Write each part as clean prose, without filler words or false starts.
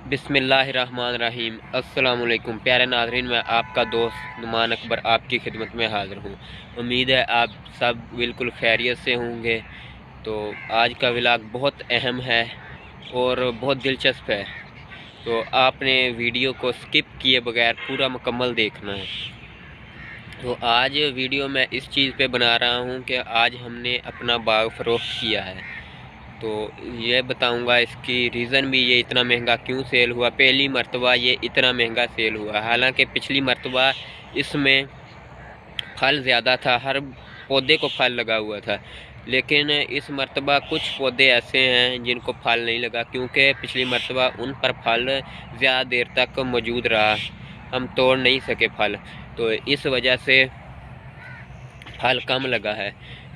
बिस्मिल्लाहिर्रहमानिर्रहीम। अस्सलाम वालेकुम प्यारे नाज़रीन, मैं आपका दोस्त नुमान अकबर आपकी खिदमत में हाज़िर हूँ। उम्मीद है आप सब बिल्कुल खैरियत से होंगे। तो आज का व्लॉग बहुत अहम है और बहुत दिलचस्प है, तो आपने वीडियो को स्किप किए बगैर पूरा मुकम्मल देखना है। तो आज वीडियो मैं इस चीज़ पे बना रहा हूँ कि आज हमने अपना बाग फ़रोख्त किया है। तो ये बताऊंगा इसकी रीज़न भी, ये इतना महंगा क्यों सेल हुआ। पहली मर्तबा ये इतना महंगा सेल हुआ, हालांकि पिछली मर्तबा इसमें फल ज़्यादा था, हर पौधे को फल लगा हुआ था। लेकिन इस मर्तबा कुछ पौधे ऐसे हैं जिनको फल नहीं लगा, क्योंकि पिछली मर्तबा उन पर फल ज़्यादा देर तक मौजूद रहा, हम तोड़ नहीं सके फल, तो इस वजह से फल कम लगा है।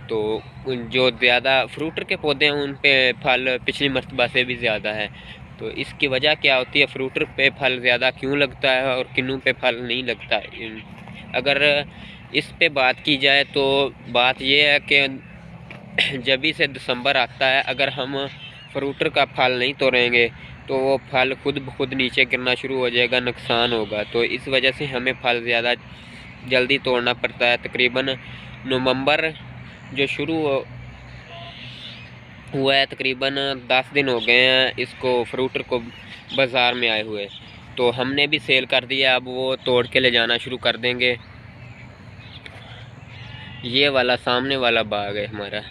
तो जो ज़्यादा फ्रूटर के पौधे हैं उन पे फल पिछली मर्तबा से भी ज़्यादा है। तो इसकी वजह क्या होती है, फ्रूटर पे फल ज़्यादा क्यों लगता है और किन्नू पे फल नहीं लगता है। अगर इस पे बात की जाए तो बात यह है कि जब ही से दिसंबर आता है, अगर हम फ्रूटर का फल नहीं तोड़ेंगे तो वो फल खुद ब खुद नीचे गिरना शुरू हो जाएगा, नुकसान होगा। तो इस वजह से हमें फल ज़्यादा जल्दी तोड़ना पड़ता है। तकरीबन नवंबर जो शुरू हुआ है, तकरीबन 10 दिन हो गए हैं इसको फ्रूटर को बाज़ार में आए हुए, तो हमने भी सेल कर दिया। अब वो तोड़ के ले जाना शुरू कर देंगे। ये वाला सामने वाला बाग है हमारा।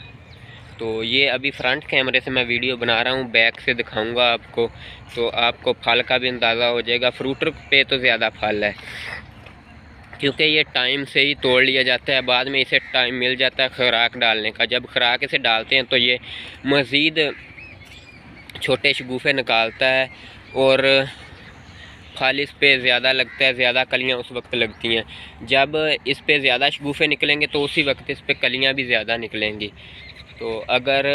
तो ये अभी फ्रंट कैमरे से मैं वीडियो बना रहा हूँ, बैक से दिखाऊंगा आपको, तो आपको फल का भी अंदाज़ा हो जाएगा। फ्रूटर पे तो ज़्यादा फल है, क्योंकि ये टाइम से ही तोड़ लिया जाता है, बाद में इसे टाइम मिल जाता है खुराक डालने का। जब खुराक इसे डालते हैं तो ये मज़ीद छोटे शगुफ़े निकालता है और फल इस पे ज़्यादा लगता है, ज़्यादा कलियां उस वक्त लगती हैं। जब इस पे ज़्यादा शगुफ़े निकलेंगे तो उसी वक्त इस पे कलियां भी ज़्यादा निकलेंगी। तो अगर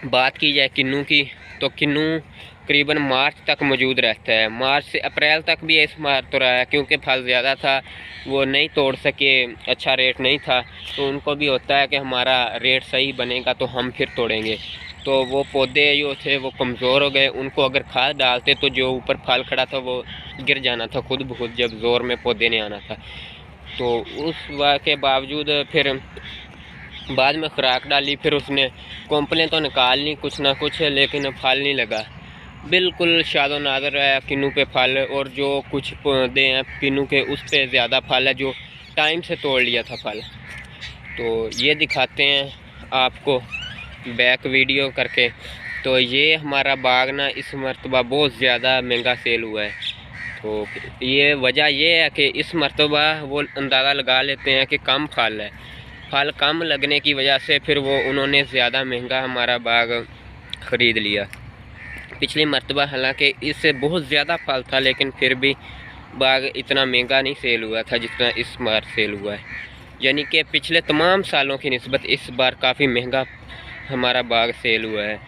बात की जाए किन्नू की, तो किन्नू करीबन मार्च तक मौजूद रहता है। मार्च से अप्रैल तक भी इस बार तो रहा है, क्योंकि फल ज़्यादा था, वो नहीं तोड़ सके, अच्छा रेट नहीं था, तो उनको भी होता है कि हमारा रेट सही बनेगा तो हम फिर तोड़ेंगे। तो वो पौधे जो थे वो कमज़ोर हो गए, उनको अगर खाद डालते तो जो ऊपर फल खड़ा था वो गिर जाना था खुद ब खुद, जब ज़ोर में पौधे ने आना था। तो उस के बावजूद फिर बाद में खुराक डाली, फिर उसने कोंपलें तो निकाल ली कुछ ना कुछ, लेकिन फल नहीं लगा। बिल्कुल शादो नाज़र है किन्नू पे फल, और जो कुछ पौधे हैं किन्नू के उस पे ज़्यादा फल है जो टाइम से तोड़ लिया था फल। तो ये दिखाते हैं आपको बैक वीडियो करके। तो ये हमारा बाग ना इस मरतबा बहुत ज़्यादा महंगा सेल हुआ है। तो ये वजह ये है कि इस मरतबा वो अंदाज़ा लगा लेते हैं कि कम फल है, फल कम लगने की वजह से फिर वो उन्होंने ज़्यादा महंगा हमारा बाग ख़रीद लिया। पिछली मरतबा हालांकि इससे बहुत ज़्यादा फल था, लेकिन फिर भी बाग इतना महंगा नहीं सेल हुआ था जितना इस बार सेल हुआ है। यानी कि पिछले तमाम सालों की निस्बत इस बार काफ़ी महंगा हमारा बाग सेल हुआ है।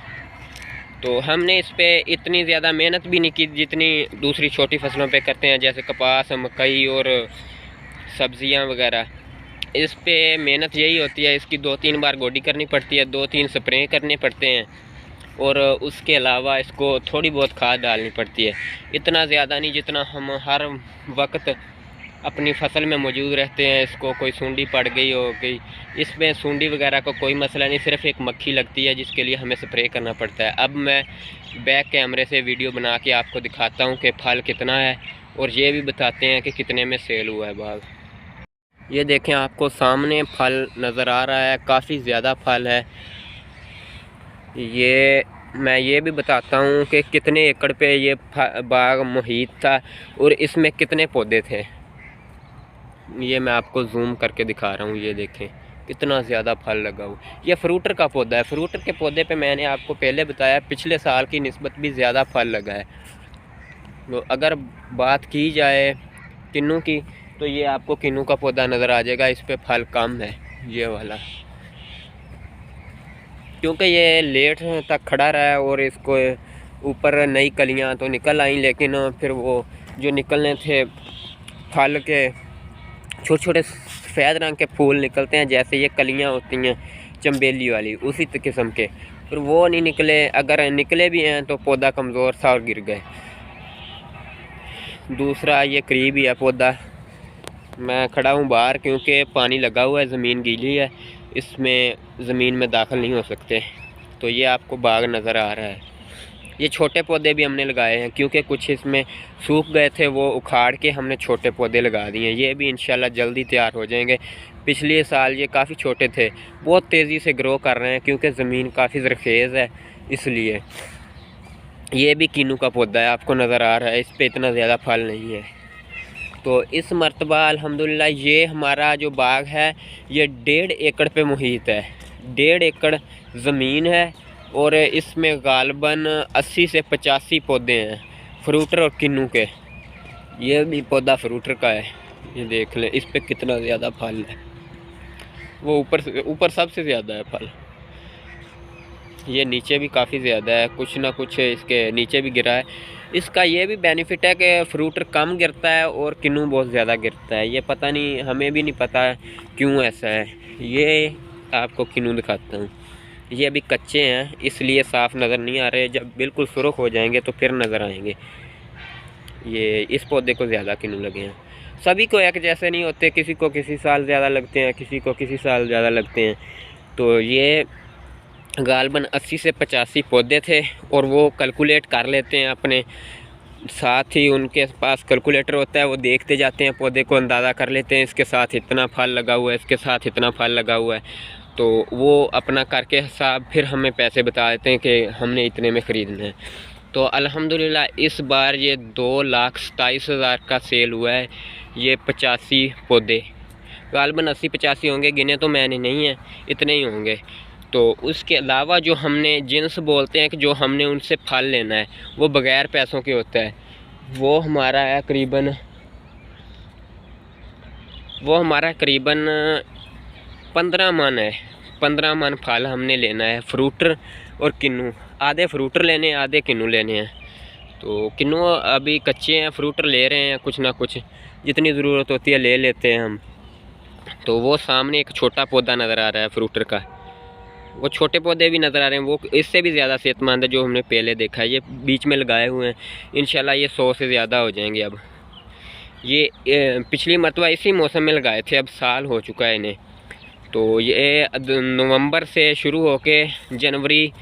तो हमने इस पे इतनी ज़्यादा मेहनत भी नहीं की जितनी दूसरी छोटी फसलों पे करते हैं, जैसे कपास, मकई और सब्ज़ियां वगैरह। इस पे मेहनत यही होती है, इसकी 2-3 बार गोडी करनी पड़ती है, 2-3 स्प्रे करने पड़ते हैं, और उसके अलावा इसको थोड़ी बहुत खाद डालनी पड़ती है। इतना ज़्यादा नहीं जितना हम हर वक्त अपनी फसल में मौजूद रहते हैं। इसको कोई सूंडी पड़ गई हो गई, इसमें सूंडी वगैरह को कोई मसला नहीं, सिर्फ एक मक्खी लगती है जिसके लिए हमें स्प्रे करना पड़ता है। अब मैं बैक कैमरे से वीडियो बना के आपको दिखाता हूँ कि फल कितना है, और ये भी बताते हैं कि कितने में सेल हुआ है बाग। ये देखें, आपको सामने फल नज़र आ रहा है, काफ़ी ज़्यादा फल है। ये मैं ये भी बताता हूँ कि कितने एकड़ पे ये बाग मुहित था और इसमें कितने पौधे थे। ये मैं आपको जूम करके दिखा रहा हूँ, ये देखें कितना ज़्यादा फल लगा हुआ। ये फ्रूटर का पौधा है। फ्रूटर के पौधे पे मैंने आपको पहले बताया पिछले साल की निस्बत भी ज़्यादा फल लगा है। तो अगर बात की जाए किन्नू की, तो ये आपको किन्नू का पौधा नज़र आ जाएगा, इस पर फल कम है ये वाला, क्योंकि ये लेट तक खड़ा रहा है और इसको ऊपर नई कलियां तो निकल आई, लेकिन फिर वो जो निकलने थे फल के छोटे छोटे सफ़ेद रंग के फूल निकलते हैं, जैसे ये कलियां होती हैं चंबेली वाली, उसी किस्म के, फिर वो नहीं निकले, अगर निकले भी हैं तो पौधा कमज़ोर सा और गिर गए। दूसरा ये करीब ही है पौधा, मैं खड़ा हूँ बाहर क्योंकि पानी लगा हुआ है, ज़मीन गीली है, इसमें ज़मीन में दाखिल नहीं हो सकते। तो ये आपको बाग नज़र आ रहा है। ये छोटे पौधे भी हमने लगाए हैं क्योंकि कुछ इसमें सूख गए थे, वो उखाड़ के हमने छोटे पौधे लगा दिए हैं। ये भी इंशाल्लाह जल्दी तैयार हो जाएंगे। पिछले साल ये काफ़ी छोटे थे, बहुत तेज़ी से ग्रो कर रहे हैं क्योंकि ज़मीन काफ़ी ज़रखेज़ है, इसलिए। ये भी किन्नू का पौधा है, आपको नज़र आ रहा है, इस पर इतना ज़्यादा फल नहीं है। तो इस मरतबा अल्हम्दुलिल्लाह ये हमारा जो बाग है ये 1.5 एकड़ पे मुहित है। 1.5 एकड़ ज़मीन है और इसमें गालबन 80 से 85 पौधे हैं फ्रूटर और किन्नू के। ये भी पौधा फ्रूटर का है, ये देख लें इस पे कितना ज़्यादा फल है, वो ऊपर सबसे ज़्यादा है फल। ये नीचे भी काफ़ी ज़्यादा है, कुछ ना कुछ इसके नीचे भी गिरा है। इसका ये भी बेनिफिट है कि फ्रूटर कम गिरता है और किन्नू बहुत ज़्यादा गिरता है। ये पता नहीं, हमें भी नहीं पता क्यों ऐसा है। ये आपको किन्नू दिखाता हूँ, ये अभी कच्चे हैं इसलिए साफ़ नज़र नहीं आ रहे, जब बिल्कुल सुरख हो जाएंगे तो फिर नज़र आएंगे। ये इस पौधे को ज़्यादा किन्नू लगे हैं। सभी को एक जैसे नहीं होते, किसी को किसी साल ज़्यादा लगते हैं, किसी को किसी साल ज़्यादा लगते हैं। तो ये गालबन 80 से 85 पौधे थे और वो कैलकुलेट कर लेते हैं अपने साथ ही, उनके पास कैलकुलेटर होता है, वो देखते जाते हैं पौधे को, अंदाज़ा कर लेते हैं इसके साथ इतना फल लगा हुआ है, इसके साथ इतना फल लगा हुआ है। तो वो अपना करके हिसाब फिर हमें पैसे बता देते हैं कि हमने इतने में ख़रीदना है। तो अल्हम्दुलिल्लाह इस बार ये 2,27,000 का सेल हुआ है। ये 85 पौधे, गालबन 80-85 होंगे, गिने तो मैंने नहीं है, इतने ही होंगे। तो उसके अलावा जो हमने जिन्स बोलते हैं कि जो हमने उनसे फल लेना है वो बग़ैर पैसों के होता है, वो हमारा करीबन 15 मन है। 15 मन फल हमने लेना है, फ्रूटर और किन्नू। आधे फ्रूटर लेने हैं, आधे किन्नू लेने हैं। तो किन्नू अभी कच्चे हैं, फ्रूटर ले रहे हैं, कुछ ना कुछ जितनी ज़रूरत होती है ले लेते हैं हम। तो वो सामने एक छोटा पौधा नज़र आ रहा है फ्रूटर का, वो छोटे पौधे भी नज़र आ रहे हैं, वो इससे भी ज़्यादा सेहतमंद है जो हमने पहले देखा है। ये बीच में लगाए हुए हैं, इंशाल्लाह ये 100 से ज़्यादा हो जाएंगे। अब ये पिछली मरतबा इसी मौसम में लगाए थे, अब साल हो चुका है इन्हें। तो ये नवंबर से शुरू होके जनवरी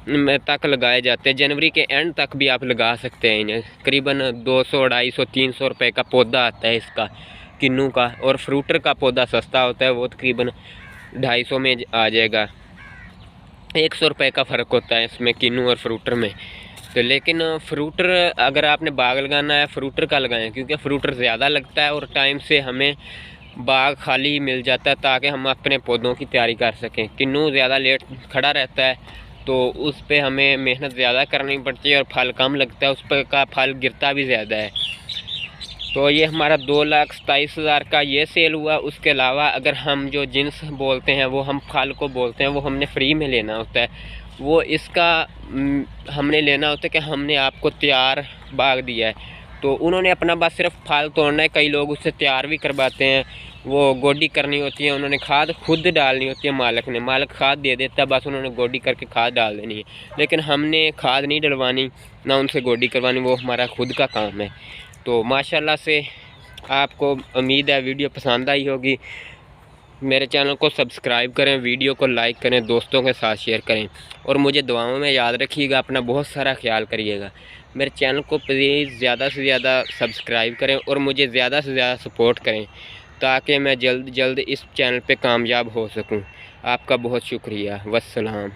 में तक लगाए जाते हैं, जनवरी के एंड तक भी आप लगा सकते हैं इन्हें। करीबन 200, 250, 300 रुपये का पौधा आता है इसका किन्नू का, और फ्रूटर का पौधा सस्ता होता है, वो तकरीबन 250 में आ जाएगा। 100 रुपये का फ़र्क होता है इसमें किन्नू और फ्रूटर में। तो लेकिन फ्रूटर अगर आपने बाग लगाना है फ्रूटर का लगाएं, क्योंकि फ्रूटर ज़्यादा लगता है और टाइम से हमें बाग खाली मिल जाता है ताकि हम अपने पौधों की तैयारी कर सकें। किन्नू ज़्यादा लेट खड़ा रहता है तो उस पर हमें मेहनत ज़्यादा करनी पड़ती है और फल कम लगता है, उस पर का फल गिरता भी ज़्यादा है। तो ये हमारा 2,27,000 का ये सेल हुआ। उसके अलावा अगर हम जो जिन्स बोलते हैं वो हम फल को बोलते हैं, वो हमने फ्री में लेना होता है। वो इसका हमने लेना होता है कि हमने आपको तैयार बाग दिया है तो उन्होंने अपना बस सिर्फ फल तोड़ना है। कई लोग उससे तैयार भी करवाते हैं, वो गोडी करनी होती है, उन्होंने खाद खुद डालनी होती है, मालिक खाद दे देता है, बस उन्होंने गोडी करके खाद डाल देनी है। लेकिन हमने खाद नहीं डलवानी, ना उनसे गोडी करवानी, वो हमारा खुद का काम है। तो माशाल्लाह से आपको उम्मीद है वीडियो पसंद आई होगी। मेरे चैनल को सब्सक्राइब करें, वीडियो को लाइक करें, दोस्तों के साथ शेयर करें और मुझे दुआओं में याद रखिएगा। अपना बहुत सारा ख्याल करिएगा। मेरे चैनल को प्लीज़ ज़्यादा से ज़्यादा सब्सक्राइब करें और मुझे ज़्यादा से ज़्यादा सपोर्ट करें ताकि मैं जल्द इस चैनल पे कामयाब हो सकूं। आपका बहुत शुक्रिया। वस्सलाम।